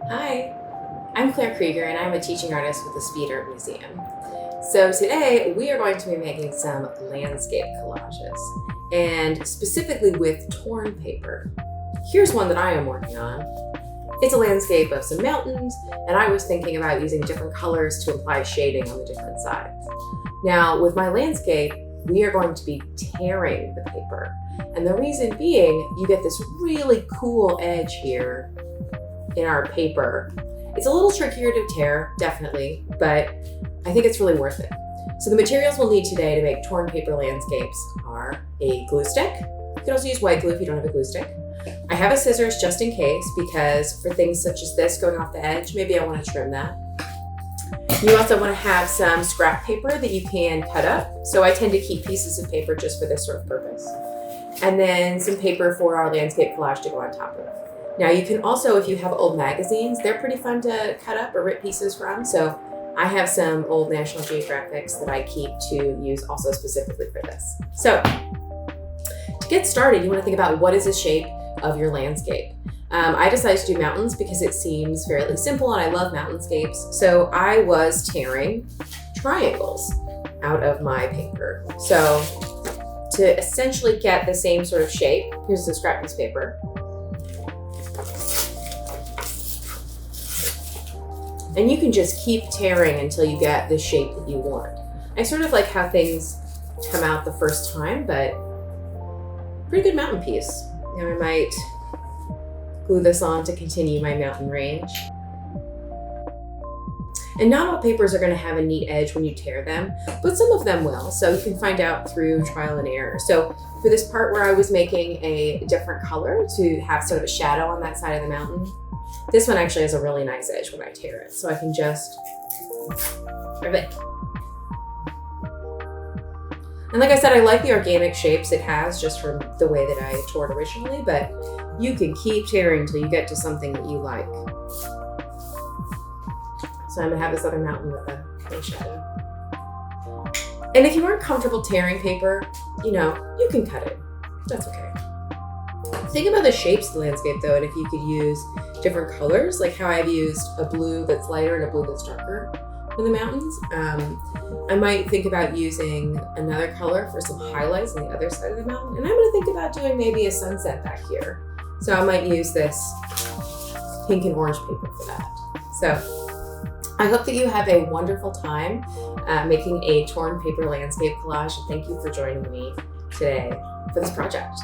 Hi, I'm Claire Krieger and I'm a teaching artist with the Speed Art Museum. So today we are going to be making some landscape collages, and specifically with torn paper. Here's one that I am working on. It's a landscape of some mountains, and I was thinking about using different colors to apply shading on the different sides. Now with my landscape, we are going to be tearing the paper. And the reason being, you get this really cool edge here in our paper. It's a little trickier to tear, definitely, but I think it's really worth it. So the materials we'll need today to make torn paper landscapes are a glue stick. You can also use white glue if you don't have a glue stick. I have a scissors just in case, because for things such as this going off the edge, maybe I want to trim that. You also want to have some scrap paper that you can cut up. So I tend to keep pieces of paper just for this sort of purpose. And then some paper for our landscape collage to go on top of. Now you can also, if you have old magazines, they're pretty fun to cut up or rip pieces from. So I have some old National Geographics that I keep to use also specifically for this. So to get started, you want to think about what is the shape of your landscape. I decided to do mountains because it seems fairly simple and I love mountainscapes. So I was tearing triangles out of my paper. So to essentially get the same sort of shape, here's the scrap piece of paper. And you can just keep tearing until you get the shape that you want. I sort of like how things come out the first time, but pretty good mountain piece. Now I might glue this on to continue my mountain range. And not all papers are gonna have a neat edge when you tear them, but some of them will. So you can find out through trial and error. So for this part where I was making a different color to have sort of a shadow on that side of the mountain, this one actually has a really nice edge when I tear it. So I can just rip it. And like I said, I like the organic shapes it has just from the way that I tore it originally, but you can keep tearing until you get to something that you like. So I'm gonna have this other mountain with a shadow. And if you aren't comfortable tearing paper, you can cut it. That's okay. Think about the shapes of the landscape though, and if you could use different colors, like how I've used a blue that's lighter and a blue that's darker for the mountains. I might think about using another color for some highlights on the other side of the mountain. And I'm gonna think about doing maybe a sunset back here. So I might use this pink and orange paper for that. So I hope that you have a wonderful time making a torn paper landscape collage. And thank you for joining me today for this project.